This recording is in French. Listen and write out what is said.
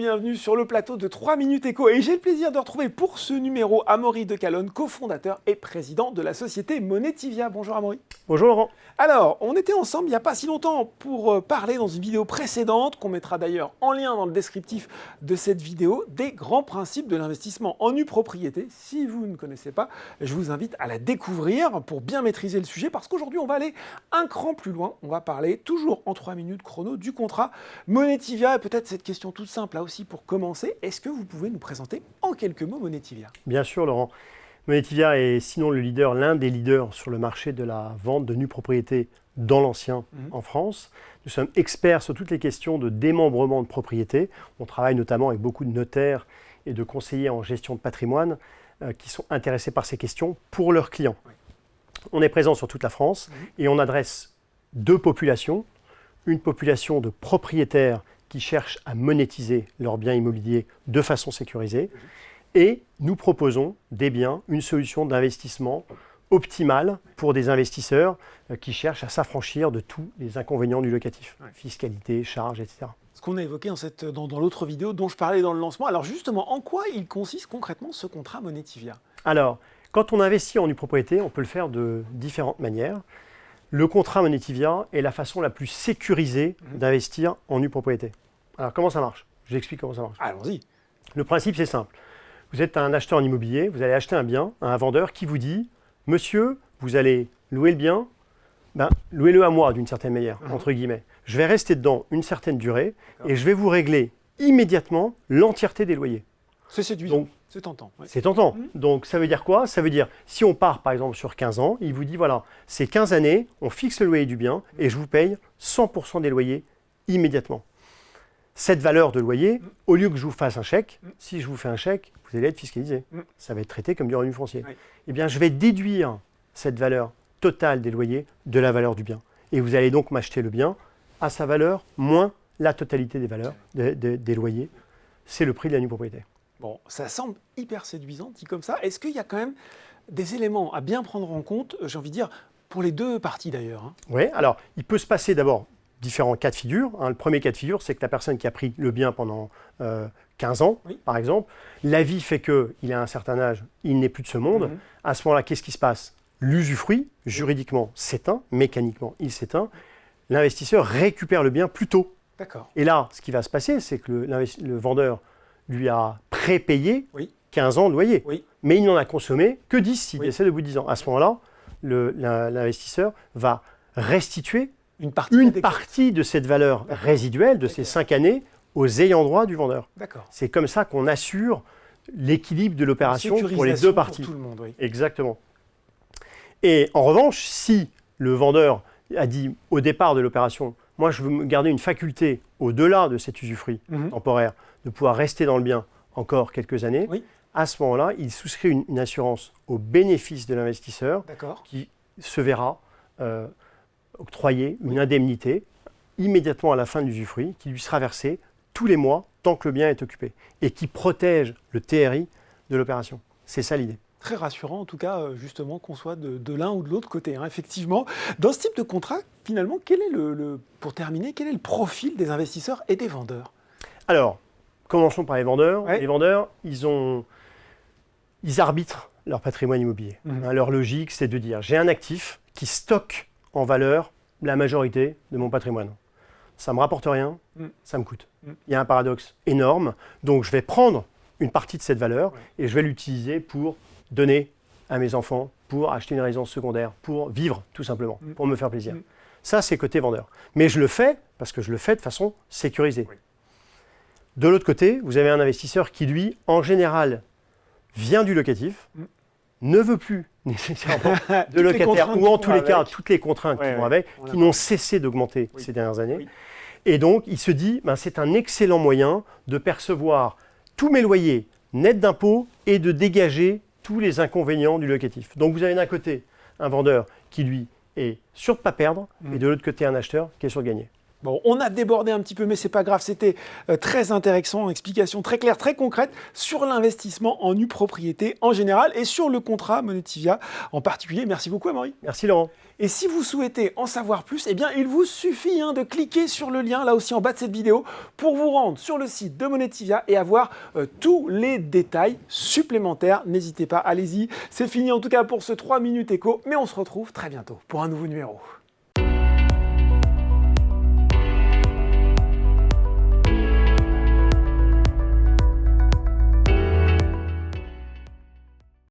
bienvenue sur le plateau de 3 Minutes Éco. Et j'ai le plaisir de retrouver pour ce numéro Amaury Decalonne, cofondateur et président de la société Monetivia. Bonjour Amaury. Bonjour Laurent. Alors, on était ensemble il n'y a pas si longtemps pour parler dans une vidéo précédente, qu'on mettra d'ailleurs en lien dans le descriptif de cette vidéo, des grands principes de l'investissement en nue propriété. Si vous ne connaissez pas, je vous invite à la découvrir pour bien maîtriser le sujet, parce qu'aujourd'hui on va aller un cran plus loin. On va parler toujours en 3 minutes chrono du contrat Monetivia. Et peut-être cette question toute simple là aussi pour commencer, est-ce que vous pouvez nous présenter en quelques mots Monetivia? Bien sûr Laurent. Monetivia est sinon l'un des leaders sur le marché de la vente de nue propriété dans l'ancien en France. Nous sommes experts sur toutes les questions de démembrement de propriété. On travaille notamment avec beaucoup de notaires et de conseillers en gestion de patrimoine qui sont intéressés par ces questions pour leurs clients. Oui. On est présent sur toute la France et on adresse deux populations. Une population de propriétaires qui cherchent à monétiser leurs biens immobiliers de façon sécurisée. Et nous proposons des biens, une solution d'investissement optimale pour des investisseurs qui cherchent à s'affranchir de tous les inconvénients du locatif, fiscalité, charges, etc. Ce qu'on a évoqué dans l'autre vidéo dont je parlais dans le lancement. Alors justement, en quoi il consiste concrètement ce contrat Monetivia? Alors, quand on investit en nue propriété, on peut le faire de différentes manières. Le contrat Monetivia est la façon la plus sécurisée d'investir en nue propriété. Alors, comment ça marche? Je vous explique comment ça marche. Allons-y. Le principe, c'est simple. Vous êtes un acheteur en immobilier, vous allez acheter un bien à un vendeur qui vous dit « Monsieur, vous allez louer le bien, louez-le à moi d'une certaine manière, entre guillemets. Je vais rester dedans une certaine durée et je vais vous régler immédiatement l'entièreté des loyers. » C'est séduisant, c'est tentant. Ouais. C'est tentant. Donc ça veut dire quoi? Ça veut dire, si on part par exemple sur 15 ans, il vous dit voilà, c'est 15 années, on fixe le loyer du bien et je vous paye 100% des loyers immédiatement. Cette valeur de loyer, au lieu que je vous fasse un chèque, si je vous fais un chèque, vous allez être fiscalisé. Ça va être traité comme du revenu foncier. Eh bien, je vais déduire cette valeur totale des loyers de la valeur du bien. Et vous allez donc m'acheter le bien à sa valeur moins la totalité des valeurs des loyers. C'est le prix de la nue propriété. Bon, ça semble hyper séduisant, dit comme ça. Est-ce qu'il y a quand même des éléments à bien prendre en compte, j'ai envie de dire, pour les deux parties d'ailleurs? Oui, alors il peut se passer d'abord différents cas de figure. Le premier cas de figure, c'est que la personne qui a pris le bien pendant 15 ans, par exemple, la vie fait qu'il a un certain âge, il n'est plus de ce monde. À ce moment-là, qu'est-ce qui se passe? L'usufruit, juridiquement, s'éteint, mécaniquement, il s'éteint. L'investisseur récupère le bien plus tôt. D'accord. Et là, ce qui va se passer, c'est que le vendeur lui a prépayé 15 ans de loyer. Mais il n'en a consommé que 10 s'il décède au bout de 10 ans. À ce moment-là, l'investisseur va restituer une partie de cette valeur résiduelle, de ces 5 années, aux ayants droit du vendeur. C'est comme ça qu'on assure l'équilibre de l'opération pour les deux parties. Pour tout le monde, oui. Exactement. Et en revanche, si le vendeur a dit au départ de l'opération, moi je veux me garder une faculté au-delà de cet usufruit temporaire, de pouvoir rester dans le bien encore quelques années, à ce moment-là, il souscrit une assurance au bénéfice de l'investisseur qui se verra octroyer une indemnité immédiatement à la fin de l'usufruit qui lui sera versée tous les mois tant que le bien est occupé et qui protège le TRI de l'opération. C'est ça l'idée. Très rassurant en tout cas, justement, qu'on soit de l'un ou de l'autre côté. Effectivement, dans ce type de contrat, finalement, pour terminer, quel est le profil des investisseurs et des vendeurs? Alors, commençons par les vendeurs. Les vendeurs, ils arbitrent leur patrimoine immobilier. Leur logique, c'est de dire, j'ai un actif qui stocke en valeur la majorité de mon patrimoine. Ça ne me rapporte rien, ça me coûte. Il y a un paradoxe énorme, donc je vais prendre une partie de cette valeur et je vais l'utiliser pour donner à mes enfants, pour acheter une résidence secondaire, pour vivre tout simplement, pour me faire plaisir. Ça, c'est côté vendeur. Mais je le fais parce que je le fais de façon sécurisée. De l'autre côté, vous avez un investisseur qui, lui, en général, vient du locatif, ne veut plus nécessairement de locataire, ou en tous les cas, toutes les contraintes qui vont avec, qui n'ont cessé d'augmenter ces dernières années. Et donc, il se dit, c'est un excellent moyen de percevoir tous mes loyers nets d'impôts et de dégager tous les inconvénients du locatif. Donc, vous avez d'un côté un vendeur qui, lui, est sûr de ne pas perdre, et de l'autre côté, un acheteur qui est sûr de gagner. Bon, on a débordé un petit peu, mais c'est pas grave, c'était très intéressant, une explication très claire, très concrète sur l'investissement en nue propriété en général et sur le contrat Monetivia en particulier. Merci beaucoup, Amaury. Merci Laurent. Et si vous souhaitez en savoir plus, eh bien, il vous suffit de cliquer sur le lien là aussi en bas de cette vidéo pour vous rendre sur le site de Monetivia et avoir tous les détails supplémentaires. N'hésitez pas, allez-y. C'est fini en tout cas pour ce 3 minutes éco, mais on se retrouve très bientôt pour un nouveau numéro.